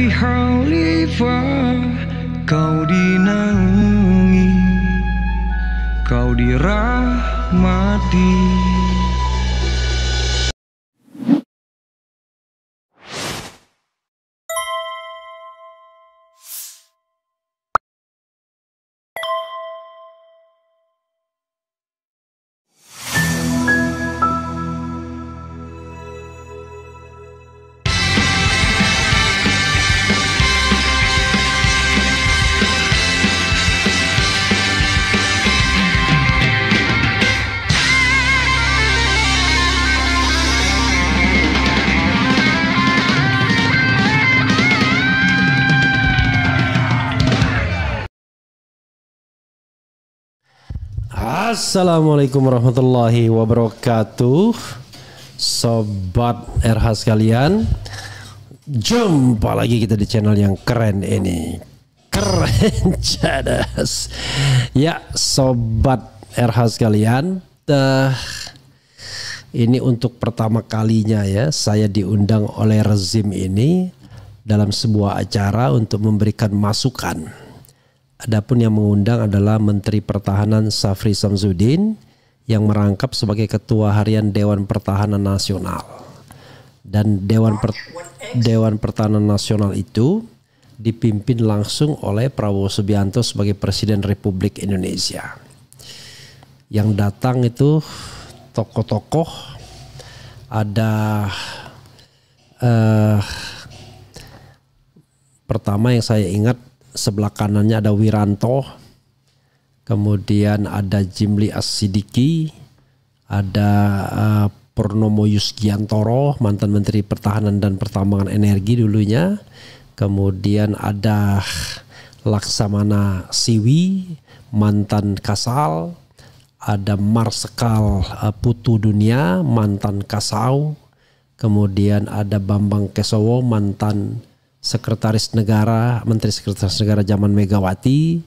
jadi khalifah, kau dinaungi, kau dirahmati. Assalamualaikum warahmatullahi wabarakatuh, sobat RH sekalian. Jumpa lagi kita di channel yang keren ini, keren cadas. Ya sobat RH sekalian, ini untuk pertama kalinya ya saya diundang oleh rezim ini dalam sebuah acara untuk memberikan masukan. Adapun yang mengundang adalah Menteri Pertahanan Syafri Samsudin yang merangkap sebagai Ketua Harian Dewan Pertahanan Nasional. Dan Dewan Pertahanan Nasional itu dipimpin langsung oleh Prabowo Subianto sebagai Presiden Republik Indonesia. Yang datang itu tokoh-tokoh, ada pertama yang saya ingat, sebelah kanannya ada Wiranto, kemudian ada Jimli As-Sidiki, ada Purnomo Yusgiantoro, mantan Menteri Pertahanan dan Pertambangan Energi dulunya, kemudian ada Laksamana Siwi, mantan Kasal, ada Marsikal Putu Dunia, mantan Kasau, kemudian ada Bambang Kesowo, mantan Sekretaris Negara, Menteri Sekretaris Negara zaman Megawati.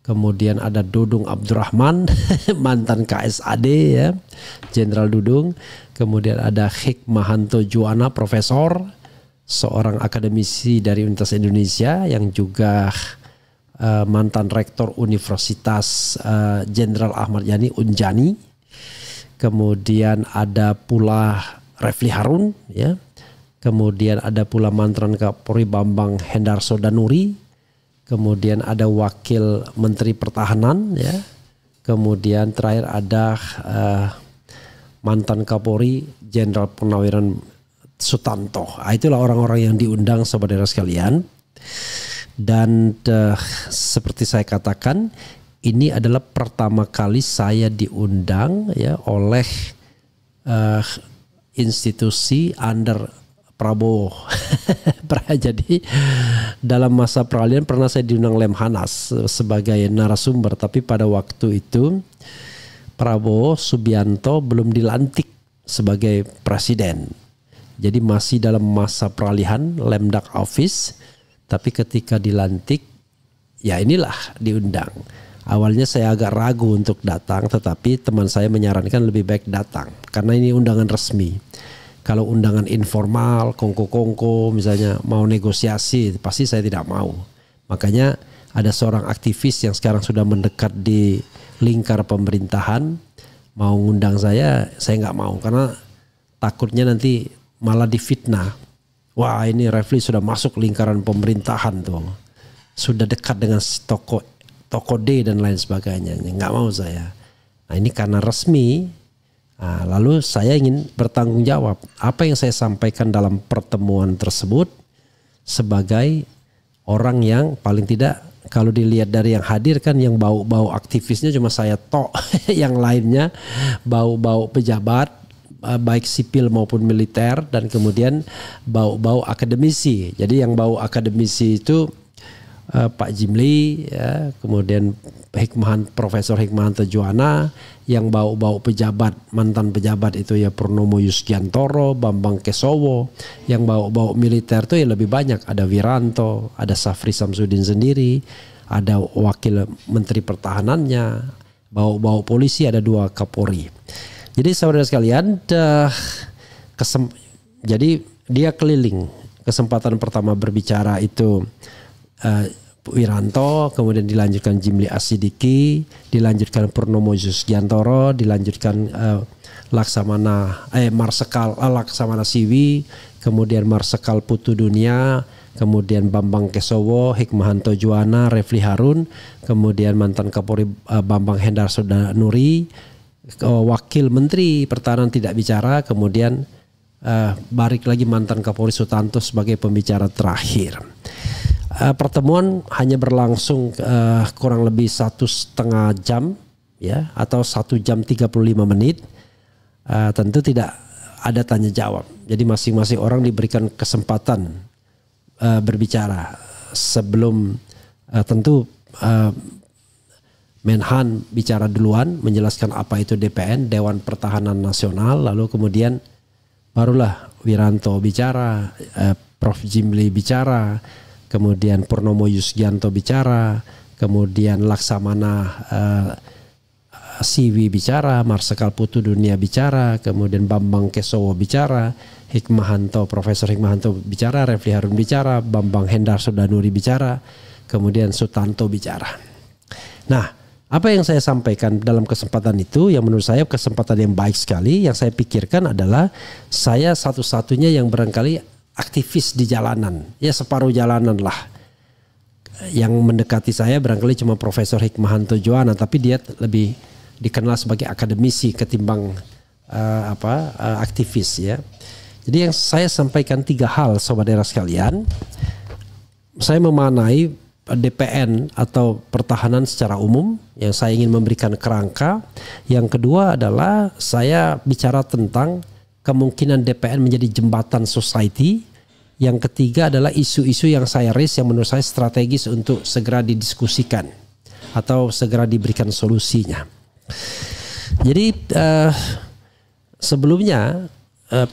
Kemudian ada Dudung Abdurrahman, mantan KSAD ya, Jenderal Dudung. Kemudian ada Hikmahanto Juwana, Profesor, seorang akademisi dari Universitas Indonesia yang juga mantan Rektor Universitas Jenderal Ahmad Yani Unjani. Kemudian ada pula Refli Harun ya. Kemudian ada pula mantan Kapolri Bambang Hendarso Danuri. Kemudian ada Wakil Menteri Pertahanan ya. Kemudian terakhir ada mantan Kapolri Jenderal Purnawiran Sutanto. Itulah orang-orang yang diundang saudara sekalian. Dan seperti saya katakan, ini adalah pertama kali saya diundang ya oleh institusi under Prabowo. Jadi dalam masa peralihan pernah saya diundang Lemhanas sebagai narasumber, tapi pada waktu itu Prabowo Subianto belum dilantik sebagai presiden. Jadi masih dalam masa peralihan Lemdak Office, tapi ketika dilantik ya inilah diundang. Awalnya saya agak ragu untuk datang, tetapi teman saya menyarankan lebih baik datang karena ini undangan resmi. Kalau undangan informal, kongko-kongko misalnya mau negosiasi, pasti saya tidak mau. Makanya ada seorang aktivis yang sekarang sudah mendekat di lingkar pemerintahan, mau ngundang saya nggak mau. Karena takutnya nanti malah difitnah. Wah ini Refli sudah masuk lingkaran pemerintahan tuh. Sudah dekat dengan toko D dan lain sebagainya. Nggak mau saya. Nah ini karena resmi. Nah, lalu saya ingin bertanggung jawab apa yang saya sampaikan dalam pertemuan tersebut sebagai orang yang paling tidak kalau dilihat dari yang hadir kan yang bau-bau aktivisnya cuma saya tok, yang lainnya bau-bau pejabat baik sipil maupun militer dan kemudian bau-bau akademisi. Jadi yang bau akademisi itu Pak Jimli ya, kemudian Profesor Hikmahanto Juwana, yang bau-bau pejabat, mantan pejabat itu ya Purnomo Yusgiantoro, Bambang Kesowo, yang bau-bau militer itu ya lebih banyak, ada Wiranto, ada Syafri Samsudin sendiri, ada wakil menteri pertahanannya, bau-bau polisi ada 2 Kapolri. Jadi saudara sekalian, jadi dia keliling Kesempatan pertama berbicara itu Wiranto, kemudian dilanjutkan Jimli Asidiki, dilanjutkan Purnomo Yusgiantoro, dilanjutkan Laksamana Siwi, kemudian Marsekal Putu Dunia, kemudian Bambang Kesowo, Hikmahanto Juwana, Refli Harun, kemudian mantan Kapolri Bambang Hendar Sodanuri, Wakil Menteri Pertahanan tidak bicara, kemudian balik lagi mantan Kapolri Sutanto sebagai pembicara terakhir. Pertemuan hanya berlangsung kurang lebih 1,5 jam, ya, atau 1 jam 35 menit. Tentu tidak ada tanya jawab. Jadi masing-masing orang diberikan kesempatan berbicara sebelum tentu Menhan bicara duluan menjelaskan apa itu DPN, Dewan Pertahanan Nasional, lalu kemudian barulah Wiranto bicara, Prof. Jimli bicara, kemudian Purnomo Yusgianto bicara, kemudian Laksamana Siwi bicara, Marsekal Putu Dunia bicara, kemudian Bambang Kesowo bicara, Profesor Hikmahanto bicara, Refli Harun bicara, Bambang Hendar Sodanuri bicara, kemudian Sutanto bicara. Nah, apa yang saya sampaikan dalam kesempatan itu yang menurut saya kesempatan yang baik sekali, yang saya pikirkan adalah saya satu-satunya yang barangkali aktivis di jalanan, ya separuh jalanan lah. Yang mendekati saya barangkali cuma Profesor Hikmahanto Juwana, tapi dia lebih dikenal sebagai akademisi ketimbang aktivis, ya. Jadi yang saya sampaikan 3 hal sobat daerah sekalian. Saya memaknai DPN atau pertahanan secara umum yang saya ingin memberikan kerangka. Yang kedua adalah saya bicara tentang kemungkinan DPN menjadi jembatan society. Yang ketiga adalah isu-isu yang saya raise yang menurut saya strategis untuk segera didiskusikan atau segera diberikan solusinya. Jadi sebelumnya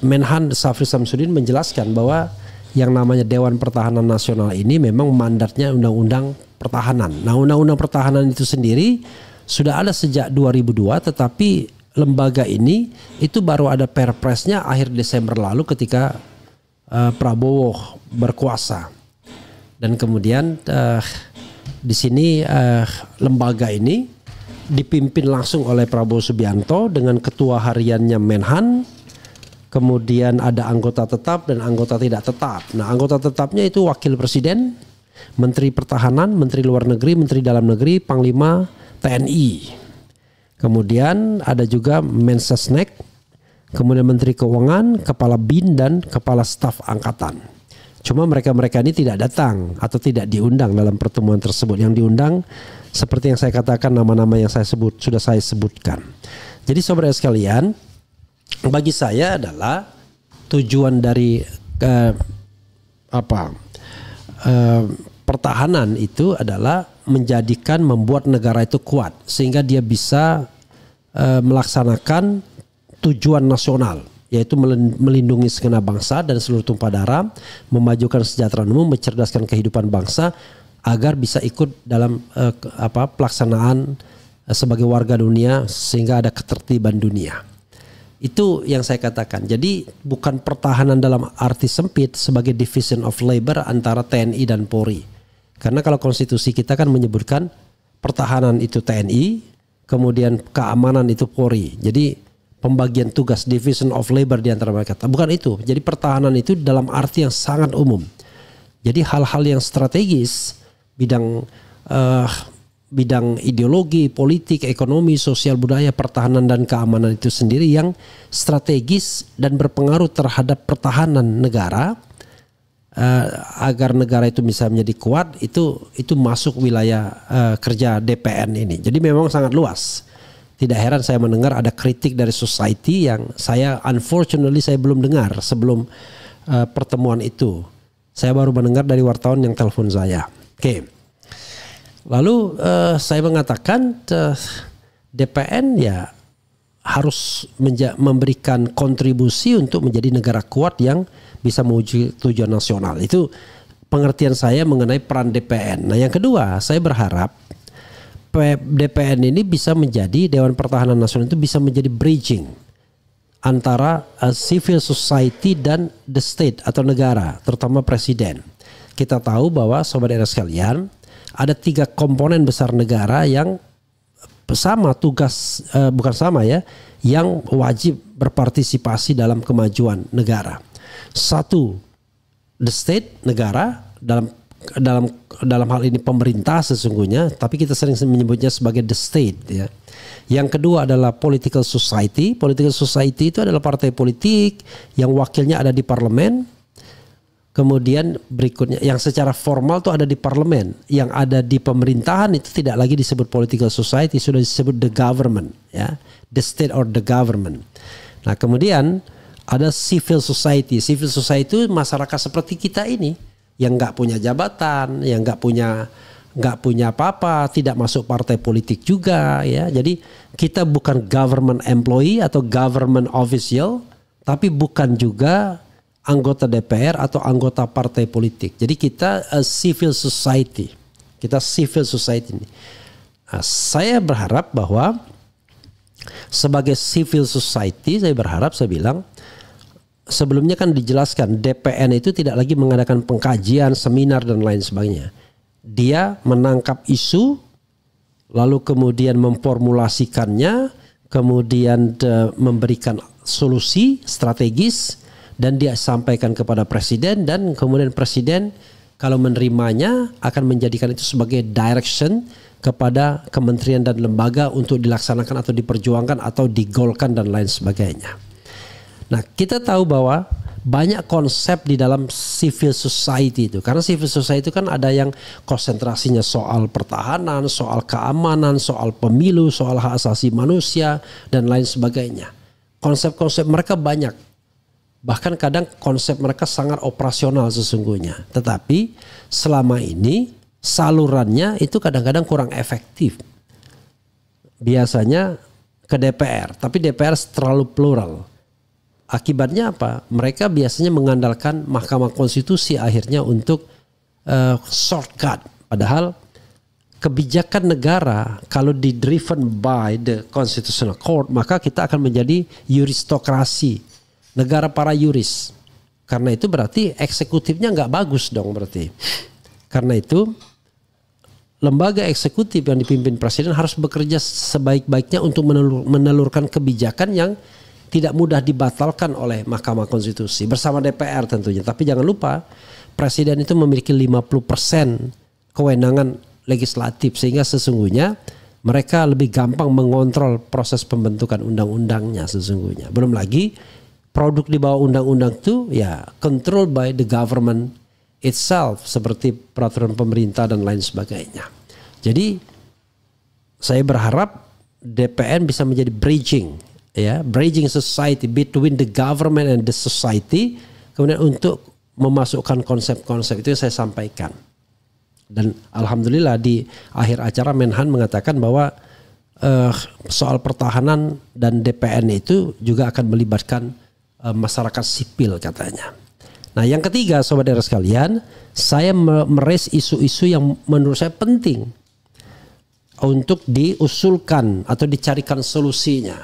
Menhan Syafri Samsudin menjelaskan bahwa yang namanya Dewan Pertahanan Nasional ini memang mandatnya Undang-Undang Pertahanan. Nah, Undang-Undang Pertahanan itu sendiri sudah ada sejak 2002, tetapi lembaga ini itu baru ada perpresnya akhir Desember lalu ketika Prabowo berkuasa. Dan kemudian di sini lembaga ini dipimpin langsung oleh Prabowo Subianto dengan ketua hariannya Menhan. Kemudian ada anggota tetap dan anggota tidak tetap. Nah, anggota tetapnya itu Wakil Presiden, Menteri Pertahanan, Menteri Luar Negeri, Menteri Dalam Negeri, Panglima TNI. Kemudian ada juga Mensesnek, kemudian Menteri Keuangan, Kepala BIN dan Kepala Staf Angkatan. Cuma mereka-mereka ini tidak datang atau tidak diundang dalam pertemuan tersebut. Yang diundang seperti yang saya katakan, nama-nama yang sudah saya sebutkan. Jadi saudara sekalian, bagi saya adalah tujuan dari pertahanan itu adalah membuat negara itu kuat sehingga dia bisa melaksanakan tujuan nasional, yaitu melindungi segenap bangsa dan seluruh tumpah darah, memajukan kesejahteraan umum, mencerdaskan kehidupan bangsa agar bisa ikut dalam pelaksanaan sebagai warga dunia sehingga ada ketertiban dunia. Itu yang saya katakan. Jadi bukan pertahanan dalam arti sempit sebagai division of labor antara TNI dan Polri. Karena kalau konstitusi kita kan menyebutkan pertahanan itu TNI, kemudian keamanan itu Polri. Jadi pembagian tugas, division of labor di antara mereka. Bukan itu. Jadi pertahanan itu dalam arti yang sangat umum. Jadi hal-hal yang strategis, bidang ideologi, politik, ekonomi, sosial, budaya, pertahanan dan keamanan itu sendiri yang strategis dan berpengaruh terhadap pertahanan negara agar negara itu bisa menjadi kuat, itu masuk wilayah kerja DPN ini. Jadi memang sangat luas. Tidak heran saya mendengar ada kritik dari society yang unfortunately saya belum dengar sebelum pertemuan itu. Saya baru mendengar dari wartawan yang telepon saya. Oke. Lalu saya mengatakan DPN ya harus memberikan kontribusi untuk menjadi negara kuat yang bisa mewujudkan tujuan nasional. Itu pengertian saya mengenai peran DPN. Nah, yang kedua, saya berharap DPN ini bisa menjadi, Dewan Pertahanan Nasional itu bisa menjadi bridging antara civil society dan the state atau negara, terutama presiden. Kita tahu bahwa sobat era sekalian, ada 3 komponen besar negara yang sama tugas, bukan sama ya, yang wajib berpartisipasi dalam kemajuan negara. 1, the state, negara, dalam hal ini pemerintah sesungguhnya, tapi kita sering menyebutnya sebagai the state ya. Yang kedua adalah political society. Political society itu adalah partai politik yang wakilnya ada di parlemen. Kemudian berikutnya yang secara formal itu ada di parlemen, yang ada di pemerintahan itu tidak lagi disebut political society, sudah disebut the government ya, the state or the government. Nah, kemudian ada civil society. Civil society itu masyarakat seperti kita ini yang nggak punya jabatan, yang nggak punya apa-apa, tidak masuk partai politik juga ya. Jadi kita bukan government employee atau government official, tapi bukan juga anggota DPR atau anggota partai politik. Jadi kita civil society. Kita civil society ini. Nah, saya berharap bahwa sebagai civil society, saya bilang sebelumnya kan dijelaskan DPN itu tidak lagi mengadakan pengkajian, seminar dan lain sebagainya. Dia menangkap isu, lalu kemudian memformulasikannya, kemudian memberikan solusi strategis, dan dia sampaikan kepada presiden, dan kemudian presiden kalau menerimanya akan menjadikan itu sebagai direction kepada kementerian dan lembaga untuk dilaksanakan atau diperjuangkan atau digolkan dan lain sebagainya. Nah, kita tahu bahwa banyak konsep di dalam civil society itu. Karena civil society itu kan ada yang konsentrasinya soal pertahanan, soal keamanan, soal pemilu, soal hak asasi manusia dan lain sebagainya. Konsep-konsep mereka banyak. Bahkan kadang konsep mereka sangat operasional sesungguhnya. Tetapi selama ini salurannya itu kadang-kadang kurang efektif. Biasanya ke DPR, tapi DPR terlalu plural. Akibatnya apa? Mereka biasanya mengandalkan Mahkamah Konstitusi akhirnya untuk shortcut. Padahal kebijakan negara kalau di-driven by the Constitutional Court, maka kita akan menjadi juristokrasi. Negara para yuris. Karena itu berarti eksekutifnya nggak bagus dong berarti. Karena itu lembaga eksekutif yang dipimpin presiden harus bekerja sebaik-baiknya untuk menelurkan kebijakan yang tidak mudah dibatalkan oleh Mahkamah Konstitusi bersama DPR tentunya. Tapi jangan lupa presiden itu memiliki 50% kewenangan legislatif, sehingga sesungguhnya mereka lebih gampang mengontrol proses pembentukan undang-undangnya sesungguhnya. Belum lagi produk di bawah undang-undang itu ya controlled by the government itself, seperti peraturan pemerintah dan lain sebagainya. Jadi saya berharap DPN bisa menjadi bridging society between the government and the society, kemudian untuk memasukkan konsep-konsep itu yang saya sampaikan. Dan alhamdulillah di akhir acara Menhan mengatakan bahwa soal pertahanan dan DPN itu juga akan melibatkan masyarakat sipil katanya. Nah, yang ketiga sobat daerah sekalian, saya meraise isu-isu yang menurut saya penting untuk diusulkan atau dicarikan solusinya.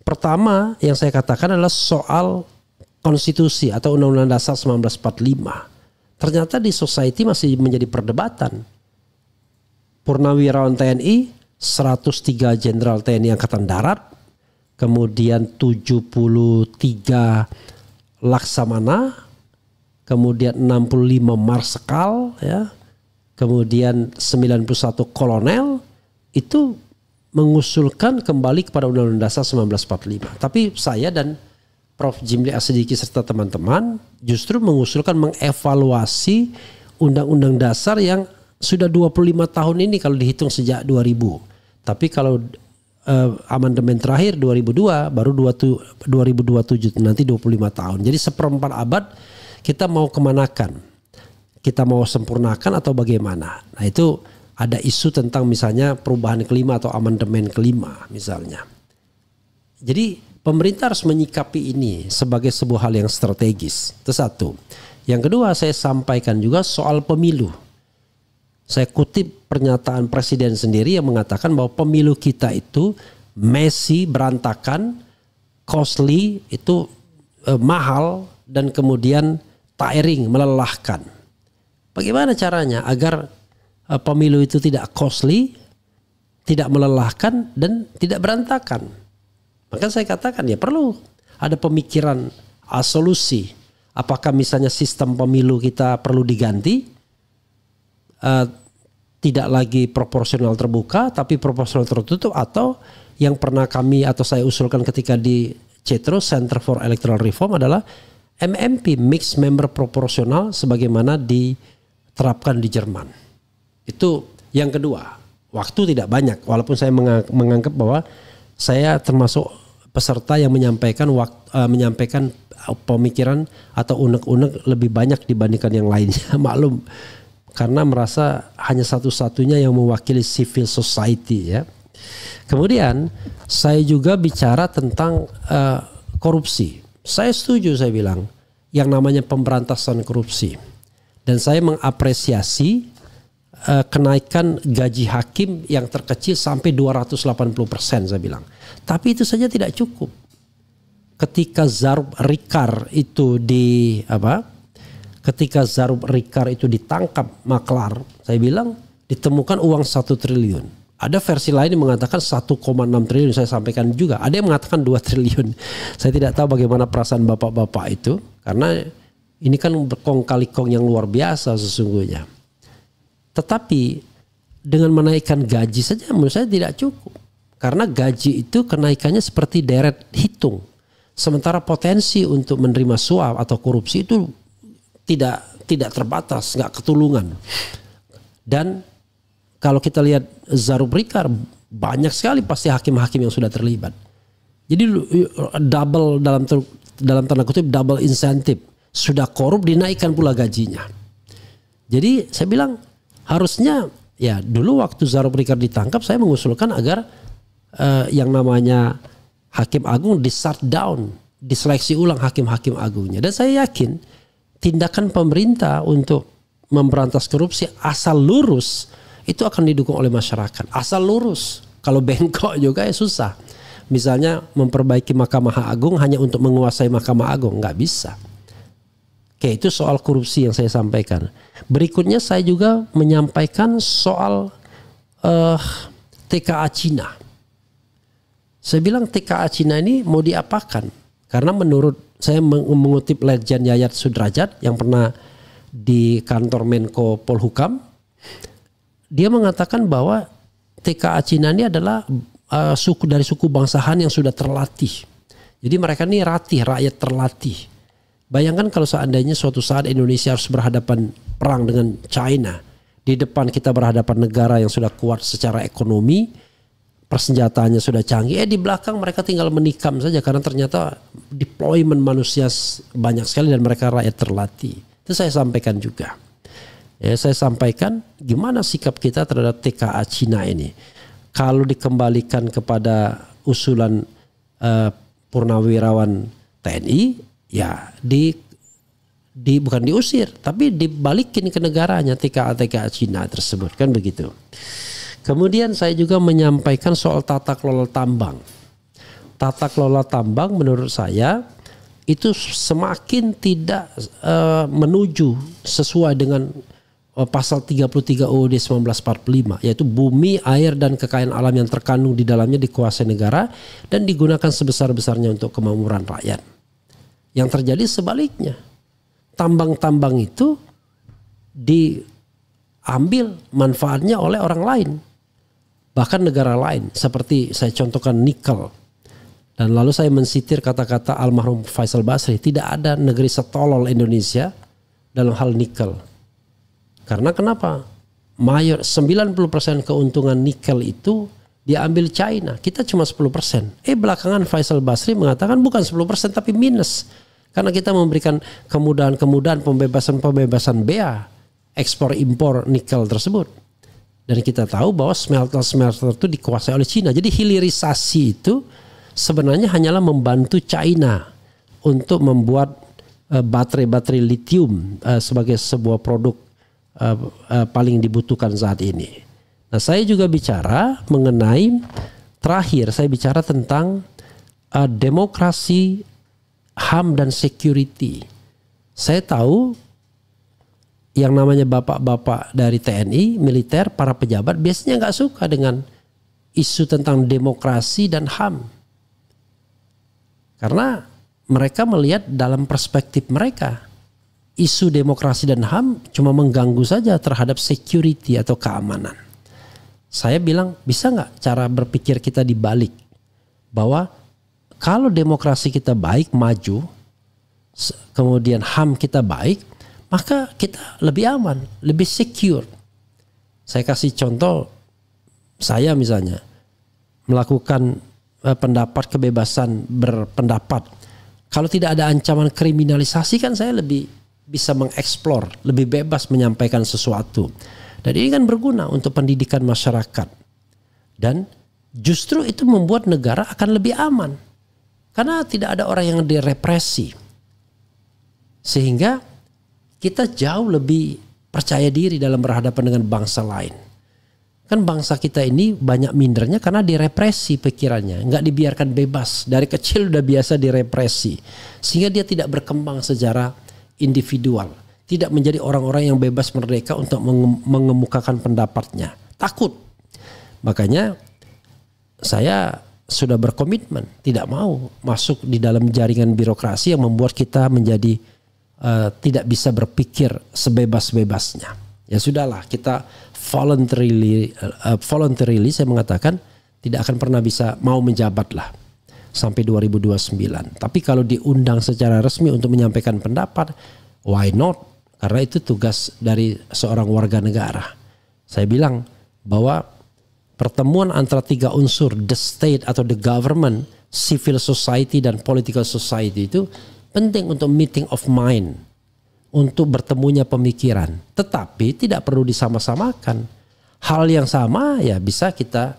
Pertama yang saya katakan adalah soal konstitusi atau Undang-Undang Dasar 1945. Ternyata di society masih menjadi perdebatan. Purnawirawan TNI, 103 Jenderal TNI Angkatan Darat, kemudian 73 Laksamana, kemudian 65 Marsekal, ya, kemudian 91 Kolonel, itu mengusulkan kembali kepada Undang-Undang Dasar 1945. Tapi saya dan Prof. Jimli Asidiki serta teman-teman justru mengusulkan mengevaluasi Undang-Undang Dasar yang sudah 25 tahun ini kalau dihitung sejak 2000. Tapi kalau amandemen terakhir 2002 baru 2027, nanti 25 tahun. Jadi seperempat abad kita mau kemanakan? Kita mau sempurnakan atau bagaimana? Nah, itu ada isu tentang misalnya perubahan kelima atau amandemen kelima misalnya. Jadi pemerintah harus menyikapi ini sebagai sebuah hal yang strategis. Itu satu. Yang kedua, saya sampaikan juga soal pemilu. Saya kutip pernyataan presiden sendiri yang mengatakan bahwa pemilu kita itu messy, berantakan, costly, itu mahal, dan kemudian tiring, melelahkan. Bagaimana caranya agar pemilu itu tidak costly, tidak melelahkan, dan tidak berantakan? Maka saya katakan ya perlu ada pemikiran solusi. Apakah misalnya sistem pemilu kita perlu diganti, tidak lagi proporsional terbuka tapi proporsional tertutup, atau yang pernah kami atau saya usulkan ketika di CETRO, Center for Electoral Reform, adalah MMP, Mixed Member Proporsional, sebagaimana diterapkan di Jerman. Itu yang kedua. Waktu tidak banyak, walaupun saya menganggap bahwa saya termasuk peserta yang menyampaikan pemikiran atau unek-unek lebih banyak dibandingkan yang lainnya. Maklum, karena merasa hanya satu-satunya yang mewakili civil society ya. Kemudian saya juga bicara tentang korupsi. Saya setuju, saya bilang yang namanya pemberantasan korupsi, dan saya mengapresiasi kenaikan gaji hakim yang terkecil sampai 280%, saya bilang. Tapi itu saja tidak cukup. Ketika Zarub Rikar itu ditangkap maklar, saya bilang ditemukan uang 1 triliun. Ada versi lain yang mengatakan 1,6 triliun, saya sampaikan juga. Ada yang mengatakan 2 triliun. Saya tidak tahu bagaimana perasaan bapak-bapak itu, karena ini kan berkong kali kong yang luar biasa sesungguhnya. Tetapi dengan menaikkan gaji saja menurut saya tidak cukup. Karena gaji itu kenaikannya seperti deret hitung. Sementara potensi untuk menerima suap atau korupsi itu tidak terbatas, nggak ketulungan. Dan kalau kita lihat Zarub Rikar, banyak sekali pasti hakim-hakim yang sudah terlibat. Jadi double dalam tanda kutip double insentif. Sudah korup dinaikkan pula gajinya. Jadi saya bilang harusnya ya dulu waktu Zarub Rikar ditangkap, saya mengusulkan agar yang namanya hakim agung di shut down, diseleksi ulang hakim-hakim agungnya. Dan saya yakin tindakan pemerintah untuk memberantas korupsi asal lurus itu akan didukung oleh masyarakat. Asal lurus. Kalau bengkok juga ya susah. Misalnya memperbaiki Mahkamah Agung hanya untuk menguasai Mahkamah Agung, nggak bisa. Oke, itu soal korupsi yang saya sampaikan. Berikutnya saya juga menyampaikan soal TKA Cina. Saya bilang TKA Cina ini mau diapakan? Karena menurut saya mengutip Letjen Yayat Sudrajat yang pernah di kantor Menko Polhukam, dia mengatakan bahwa TKA Cina ini adalah suku dari suku bangsa Han yang sudah terlatih. Jadi mereka ini rakyat terlatih. Bayangkan kalau seandainya suatu saat Indonesia harus berhadapan perang dengan China. Di depan kita berhadapan negara yang sudah kuat secara ekonomi, persenjataannya sudah canggih. Di belakang mereka tinggal menikam saja karena ternyata deployment manusia banyak sekali dan mereka rakyat terlatih. Itu saya sampaikan juga. Ya, saya sampaikan gimana sikap kita terhadap TKA Cina ini. Kalau dikembalikan kepada usulan purnawirawan TNI, ya bukan diusir, tapi dibalikin ke negaranya TKA Cina tersebut, kan begitu. Kemudian saya juga menyampaikan soal tata kelola tambang. Tata kelola tambang menurut saya itu semakin tidak menuju sesuai dengan pasal 33 UUD 1945, yaitu bumi, air, dan kekayaan alam yang terkandung di dalamnya dikuasai negara dan digunakan sebesar-besarnya untuk kemakmuran rakyat. Yang terjadi sebaliknya. Tambang-tambang itu diambil manfaatnya oleh orang lain. Bahkan negara lain, seperti saya contohkan nikel. Dan lalu saya mensitir kata-kata almarhum Faisal Basri, tidak ada negeri setolol Indonesia dalam hal nikel. Karena kenapa? 90% keuntungan nikel itu diambil China. Kita cuma 10%. Belakangan Faisal Basri mengatakan bukan 10% tapi minus. Karena kita memberikan kemudahan-kemudahan pembebasan bea ekspor impor nikel tersebut. Dan kita tahu bahwa smelter-smelter itu dikuasai oleh China. Jadi hilirisasi itu sebenarnya hanyalah membantu China untuk membuat baterai-baterai lithium sebagai sebuah produk paling dibutuhkan saat ini. Nah, saya juga bicara mengenai terakhir saya bicara tentang demokrasi, HAM dan security. Saya tahu yang namanya bapak-bapak dari TNI, militer, para pejabat biasanya nggak suka dengan isu tentang demokrasi dan HAM. Karena mereka melihat dalam perspektif mereka, isu demokrasi dan HAM cuma mengganggu saja terhadap security atau keamanan. Saya bilang, bisa nggak cara berpikir kita dibalik? Bahwa kalau demokrasi kita baik, maju, kemudian HAM kita baik, maka kita lebih aman, lebih secure. Saya kasih contoh, saya misalnya melakukan pendapat, kebebasan berpendapat. Kalau tidak ada ancaman kriminalisasi kan saya lebih bisa mengeksplor, lebih bebas menyampaikan sesuatu. Dan ini kan berguna untuk pendidikan masyarakat. Dan justru itu membuat negara akan lebih aman. Karena tidak ada orang yang direpresi. Sehingga kita jauh lebih percaya diri dalam berhadapan dengan bangsa lain. Kan bangsa kita ini banyak mindernya karena direpresi pikirannya. Nggak dibiarkan bebas. Dari kecil udah biasa direpresi. Sehingga dia tidak berkembang secara individual. Tidak menjadi orang-orang yang bebas merdeka untuk mengemukakan pendapatnya. Takut. Makanya saya sudah berkomitmen. Tidak mau masuk di dalam jaringan birokrasi yang membuat kita menjadi tidak bisa berpikir sebebas-bebasnya. Ya sudahlah, kita voluntarily saya mengatakan tidak akan pernah bisa mau menjabat lah sampai 2029. Tapi kalau diundang secara resmi untuk menyampaikan pendapat, why not? Karena itu tugas dari seorang warga negara. Saya bilang bahwa pertemuan antara tiga unsur, the state atau the government, civil society dan political society itu penting untuk meeting of mind, untuk bertemunya pemikiran. Tetapi tidak perlu disama-samakan. Hal yang sama ya bisa kita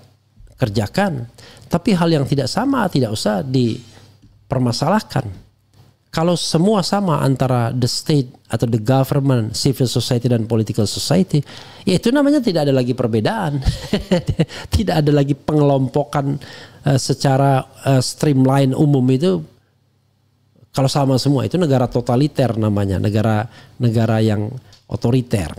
kerjakan. Tapi hal yang tidak sama tidak usah dipermasalahkan. Kalau semua sama antara the state atau the government, civil society dan political society, ya itu namanya tidak ada lagi perbedaan. Tidak ada lagi pengelompokan secara streamline umum itu. Kalau sama semua itu negara totaliter namanya, negara yang otoriter.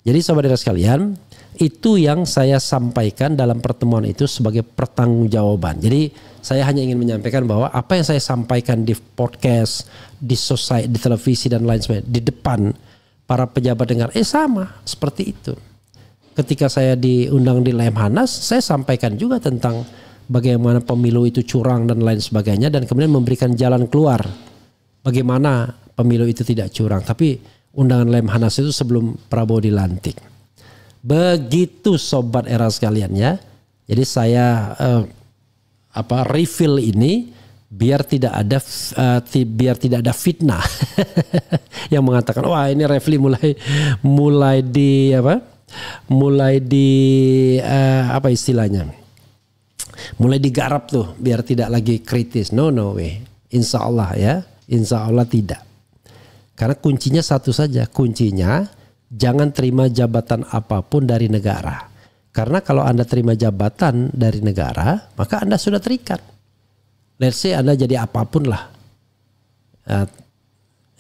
Jadi saudara sekalian, itu yang saya sampaikan dalam pertemuan itu sebagai pertanggungjawaban. Jadi saya hanya ingin menyampaikan bahwa apa yang saya sampaikan di podcast, di society, di televisi dan lain sebagainya, di depan para pejabat dengar, sama seperti itu. Ketika saya diundang di Lemhanas, saya sampaikan juga tentang bagaimana pemilu itu curang dan lain sebagainya, dan kemudian memberikan jalan keluar bagaimana pemilu itu tidak curang. Tapi undangan Lemhanas itu sebelum Prabowo dilantik. Begitu sobat era sekalian ya. Jadi saya refill ini biar tidak ada fitnah yang mengatakan wah ini Refli mulai mulai digarap tuh biar tidak lagi kritis. No way. Insya Allah ya. Insya Allah tidak. Karena kuncinya satu saja. Kuncinya jangan terima jabatan apapun dari negara. Karena kalau Anda terima jabatan dari negara, maka Anda sudah terikat. Let's say Anda jadi apapun lah.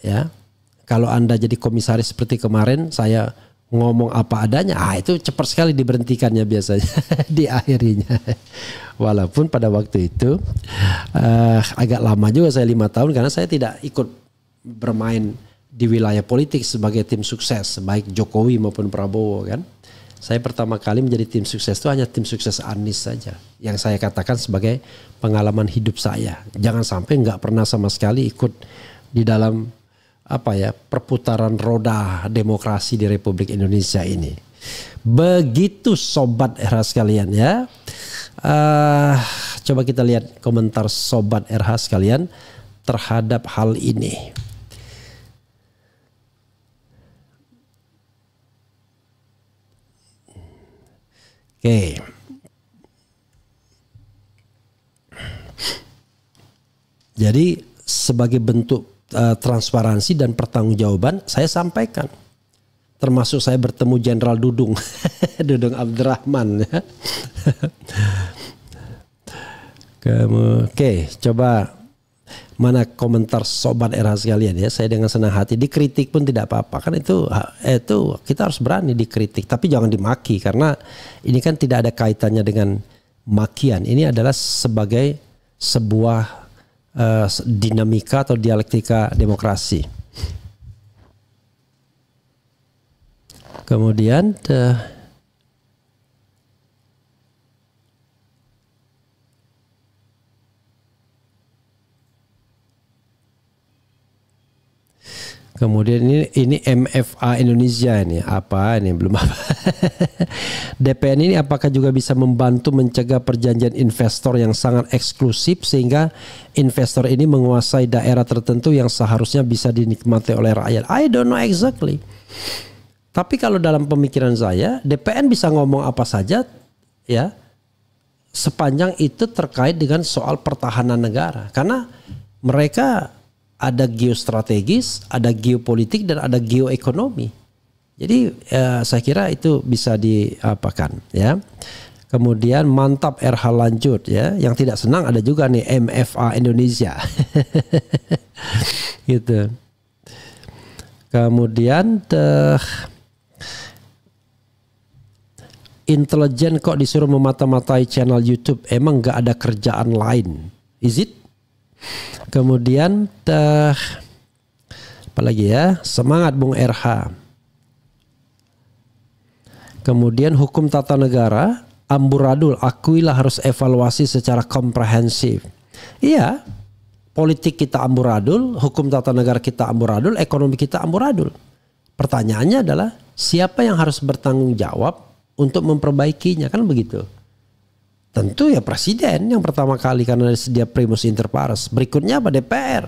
Ya. Kalau Anda jadi komisaris seperti kemarin, saya ngomong apa adanya, itu cepat sekali diberhentikannya biasanya di akhirnya. Walaupun pada waktu itu agak lama juga saya 5 tahun karena saya tidak ikut bermain di wilayah politik sebagai tim sukses baik Jokowi maupun Prabowo kan. Saya pertama kali menjadi tim sukses itu hanya tim sukses Anies saja yang saya katakan sebagai pengalaman hidup saya. Jangan sampai nggak pernah sama sekali ikut di dalam perputaran roda demokrasi di Republik Indonesia ini. Begitu sobat RH sekalian ya. Coba kita lihat komentar sobat RH sekalian terhadap hal ini. Oke. Jadi sebagai bentuk transparansi dan pertanggungjawaban saya sampaikan, termasuk saya bertemu Jenderal Dudung Dudung Abdurrahman ya. Oke, coba mana komentar sobat RH sekalian ya. Saya dengan senang hati dikritik pun tidak apa-apa, kan itu kita harus berani dikritik, tapi jangan dimaki, karena ini kan tidak ada kaitannya dengan makian. Ini adalah sebagai sebuah dinamika atau dialektika demokrasi. Kemudian ini MFA Indonesia ini apa ini belum apa. DPN ini apakah juga bisa membantu mencegah perjanjian investor yang sangat eksklusif sehingga investor ini menguasai daerah tertentu yang seharusnya bisa dinikmati oleh rakyat? I don't know exactly. Tapi kalau dalam pemikiran saya, DPN bisa ngomong apa saja ya, sepanjang itu terkait dengan soal pertahanan negara, karena mereka ada geostrategis, ada geopolitik, dan ada geoekonomi. Jadi saya kira itu bisa diapakan ya. Kemudian mantap RH lanjut ya. Yang tidak senang ada juga nih MFA Indonesia. Gitu. Kemudian intelijen kok disuruh memata-matai channel YouTube, emang nggak ada kerjaan lain? Is it? Kemudian apalagi ya, semangat Bung RH. Kemudian hukum tata negara amburadul, akuilah harus evaluasi secara komprehensif. Iya, politik kita amburadul, hukum tata negara kita amburadul, ekonomi kita amburadul. Pertanyaannya adalah siapa yang harus bertanggung jawab untuk memperbaikinya, kan begitu. Tentu ya presiden yang pertama kali, karena dia primus inter pares. Berikutnya apa? DPR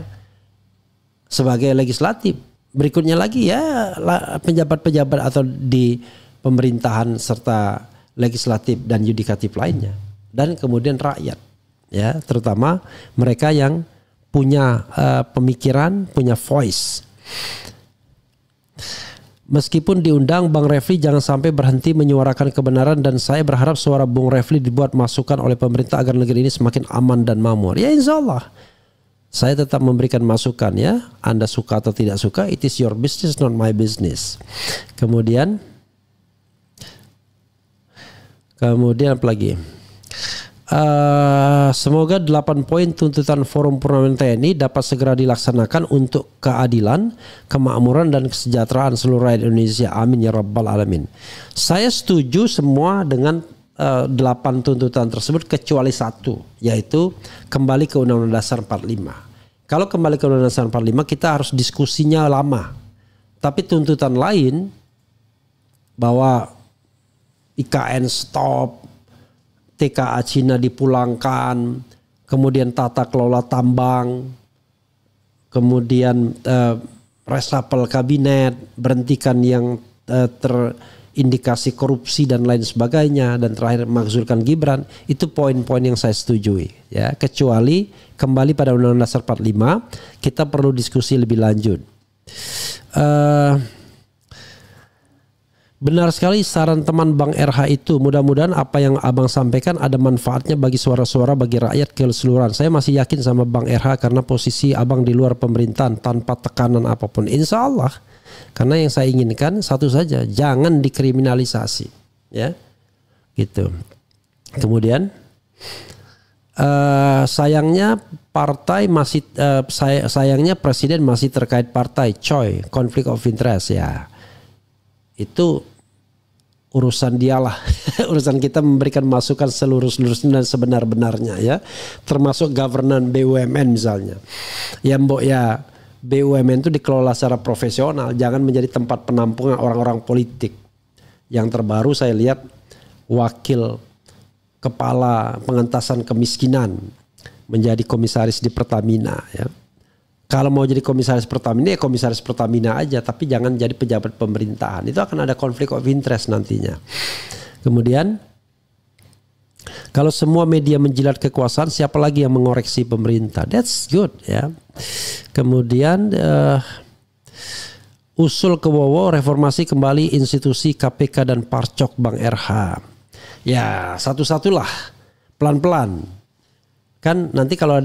sebagai legislatif. Berikutnya lagi ya pejabat-pejabat atau di pemerintahan serta legislatif dan yudikatif lainnya. Dan kemudian rakyat ya, terutama mereka yang punya pemikiran, punya voice. Meskipun diundang, Bang Refli jangan sampai berhenti menyuarakan kebenaran, dan saya berharap suara Bung Refli dibuat masukan oleh pemerintah agar negeri ini semakin aman dan makmur. Ya insya Allah. Saya tetap memberikan masukan ya. Anda suka atau tidak suka, it is your business, not my business. Kemudian apa lagi? Semoga 8 poin tuntutan Forum Purnamen TNI dapat segera dilaksanakan untuk keadilan, kemakmuran, dan kesejahteraan seluruh rakyat Indonesia. Amin ya rabbal alamin. Saya setuju semua dengan 8 tuntutan tersebut kecuali satu, yaitu kembali ke Undang-Undang Dasar 45. Kalau kembali ke Undang-Undang Dasar 45 kita harus diskusinya lama. Tapi tuntutan lain bahwa IKN stop, TKA Cina dipulangkan, kemudian tata kelola tambang, kemudian reshuffle kabinet, berhentikan yang terindikasi korupsi dan lain sebagainya, dan terakhir makzulkan Gibran, itu poin-poin yang saya setujui ya. Kecuali kembali pada Undang-Undang Dasar 45 kita perlu diskusi lebih lanjut. Benar sekali saran teman Bang RH itu. Mudah-mudahan apa yang Abang sampaikan ada manfaatnya bagi suara-suara, bagi rakyat keseluruhan. Saya masih yakin sama Bang RH karena posisi Abang di luar pemerintahan tanpa tekanan apapun. Insya Allah. Karena yang saya inginkan satu saja, jangan dikriminalisasi, ya, gitu. Kemudian sayangnya partai masih sayangnya presiden masih terkait partai, coy, konflik of interest ya. Itu urusan dialah. Urusan kita memberikan masukan seluruh-seluruhnya dan sebenar-benarnya ya. Termasuk governance BUMN misalnya. Ya mbok ya, BUMN itu dikelola secara profesional, jangan menjadi tempat penampungan orang-orang politik. Yang terbaru saya lihat wakil kepala pengentasan kemiskinan menjadi komisaris di Pertamina ya. Kalau mau jadi komisaris Pertamina ya komisaris Pertamina aja, tapi jangan jadi pejabat pemerintahan. Itu akan ada konflik of interest nantinya. Kemudian kalau semua media menjilat kekuasaan, siapa lagi yang mengoreksi pemerintah? That's good ya. Kemudian usul ke Wowo reformasi kembali institusi KPK dan Parcok Bang RH. Ya satu-satulah, pelan-pelan. Kan nanti kalau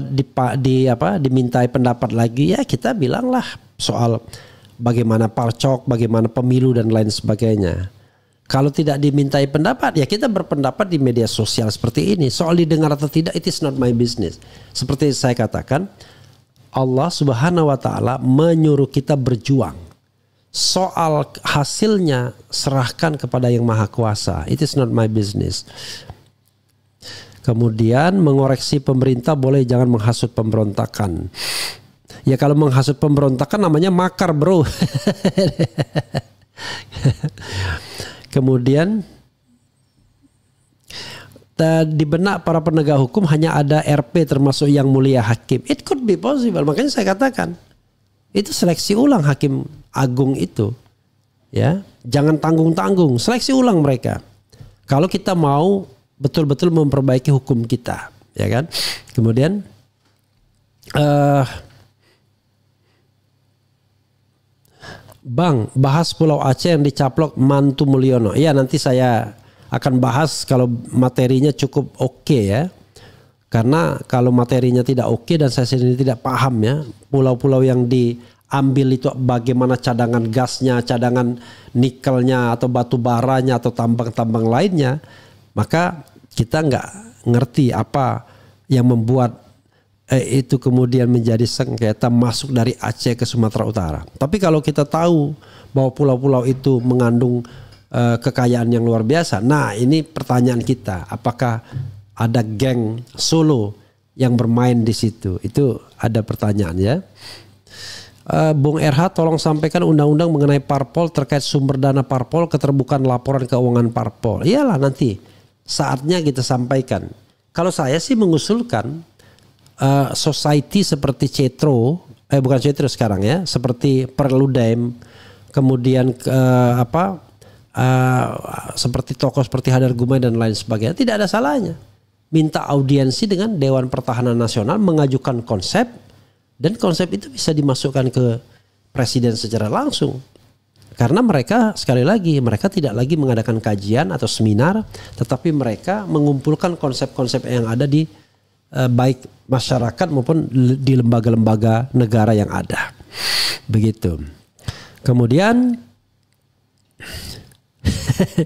dimintai pendapat lagi ya kita bilanglah soal bagaimana parcok, bagaimana pemilu dan lain sebagainya. Kalau tidak dimintai pendapat ya kita berpendapat di media sosial seperti ini. Soal didengar atau tidak it is not my business. Seperti saya katakan, Allah Subhanahu wa taala menyuruh kita berjuang. Soal hasilnya serahkan kepada Yang Maha Kuasa. It is not my business. Kemudian mengoreksi pemerintah boleh, jangan menghasut pemberontakan. Ya kalau menghasut pemberontakan namanya makar bro. Kemudian di benak para penegak hukum hanya ada RP termasuk Yang Mulia Hakim. It could be possible. Makanya saya katakan itu seleksi ulang hakim agung itu. Ya, jangan tanggung-tanggung, seleksi ulang mereka. Kalau kita mau betul-betul memperbaiki hukum kita, ya kan? Kemudian Bang, bahas Pulau Aceh yang dicaplok Mantu Mulyono. Ya nanti saya akan bahas kalau materinya cukup oke ya. Karena kalau materinya tidak oke dan saya sendiri tidak paham ya, pulau-pulau yang diambil itu bagaimana cadangan gasnya, cadangan nikelnya atau batu baranya atau tambang-tambang lainnya, maka kita nggak ngerti apa yang membuat itu kemudian menjadi sengketa masuk dari Aceh ke Sumatera Utara. Tapi kalau kita tahu bahwa pulau-pulau itu mengandung kekayaan yang luar biasa, nah ini pertanyaan kita, apakah ada geng Solo yang bermain di situ? Itu ada pertanyaan ya. Bung RH tolong sampaikan undang-undang mengenai parpol terkait sumber dana parpol, keterbukaan laporan keuangan parpol. Iyalah nanti saatnya kita sampaikan. Kalau saya sih mengusulkan society seperti Cetro, bukan Cetro sekarang ya, seperti Perludem, kemudian seperti tokoh seperti Hadar Gumai dan lain sebagainya, tidak ada salahnya minta audiensi dengan Dewan Pertahanan Nasional, mengajukan konsep, dan konsep itu bisa dimasukkan ke presiden secara langsung. Karena mereka sekali lagi mereka tidak lagi mengadakan kajian atau seminar, tetapi mereka mengumpulkan konsep-konsep yang ada di baik masyarakat maupun di lembaga-lembaga negara yang ada. Begitu. Kemudian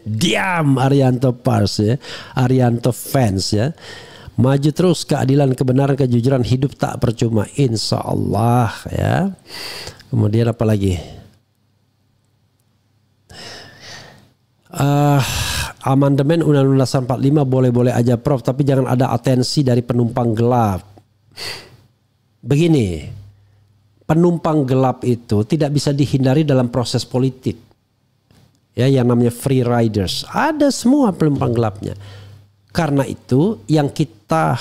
diam Arianto Pars ya, Arianto fans ya. Maju terus, keadilan, kebenaran, kejujuran hidup tak percuma, insya Allah ya. Kemudian apa lagi? Amandemen Undang-Undang Dasar 45 boleh-boleh aja Prof, tapi jangan ada atensi dari penumpang gelap. Begini, penumpang gelap itu tidak bisa dihindari dalam proses politik. Ya, yang namanya free riders, ada semua penumpang gelapnya. Karena itu yang kita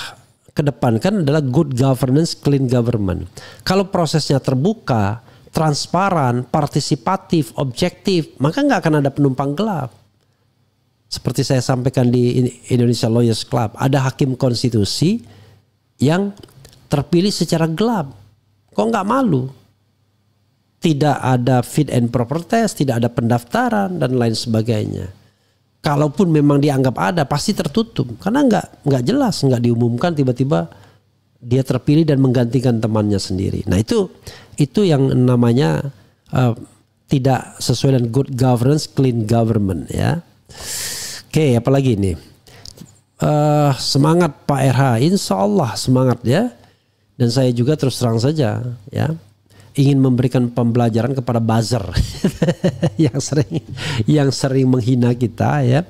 kedepankan adalah good governance, clean government. Kalau prosesnya terbuka, transparan, partisipatif, objektif, maka nggak akan ada penumpang gelap. Seperti saya sampaikan di Indonesia Lawyers Club, ada hakim konstitusi yang terpilih secara gelap. Kok nggak malu? Tidak ada fit and proper test, tidak ada pendaftaran dan lain sebagainya. Kalaupun memang dianggap ada, pasti tertutup karena nggak jelas, nggak diumumkan, tiba-tiba dia terpilih dan menggantikan temannya sendiri. Nah itu yang namanya tidak sesuai dengan good governance, clean government ya. Oke, apalagi ini semangat Pak RH, insya Allah semangat ya. Dan saya juga terus terang saja ya, ingin memberikan pembelajaran kepada buzzer yang sering menghina kita ya,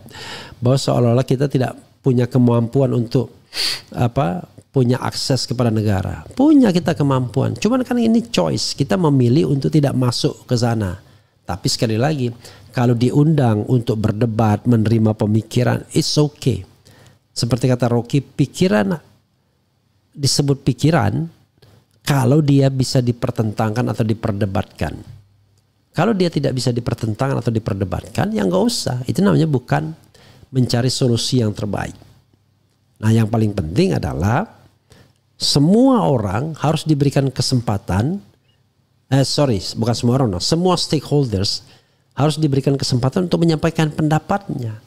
bahwa seolah-olah kita tidak punya kemampuan untuk punya akses kepada negara. Punya kita kemampuan, cuman kan ini choice, kita memilih untuk tidak masuk ke sana. Tapi sekali lagi, kalau diundang untuk berdebat, menerima pemikiran, it's okay. Seperti kata Rocky, pikiran disebut pikiran kalau dia bisa dipertentangkan atau diperdebatkan. Kalau dia tidak bisa dipertentangkan atau diperdebatkan, ya nggak usah. Itu namanya bukan mencari solusi yang terbaik. Nah, yang paling penting adalah semua orang harus diberikan kesempatan. Bukan semua orang, semua stakeholders harus diberikan kesempatan untuk menyampaikan pendapatnya.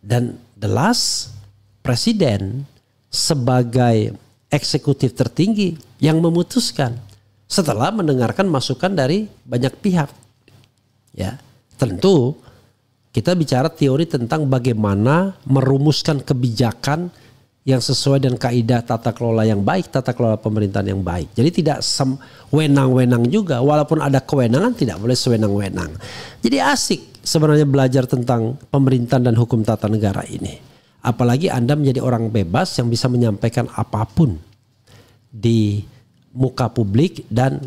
Dan the last presiden sebagai eksekutif tertinggi yang memutuskan setelah mendengarkan masukan dari banyak pihak. Ya, tentu kita bicara teori tentang bagaimana merumuskan kebijakan yang sesuai dengan kaidah tata kelola yang baik, tata kelola pemerintahan yang baik. Jadi tidak wenang-wenang juga, walaupun ada kewenangan tidak boleh sewenang-wenang. Jadi asik sebenarnya belajar tentang pemerintahan dan hukum tata negara ini. Apalagi Anda menjadi orang bebas yang bisa menyampaikan apapun di muka publik dan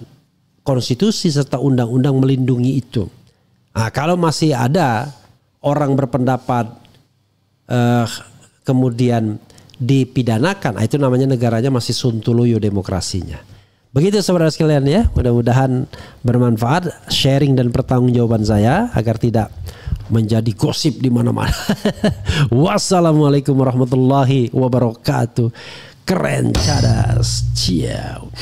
konstitusi serta undang-undang melindungi itu. Nah, kalau masih ada orang berpendapat kemudian dipidanakan, itu namanya negaranya masih sontoloyo demokrasinya. Begitu saudara sekalian ya, mudah-mudahan bermanfaat sharing dan pertanggungjawaban saya agar tidak menjadi gosip di mana-mana. Wassalamualaikum warahmatullahi wabarakatuh. Keren cadas. Ciao.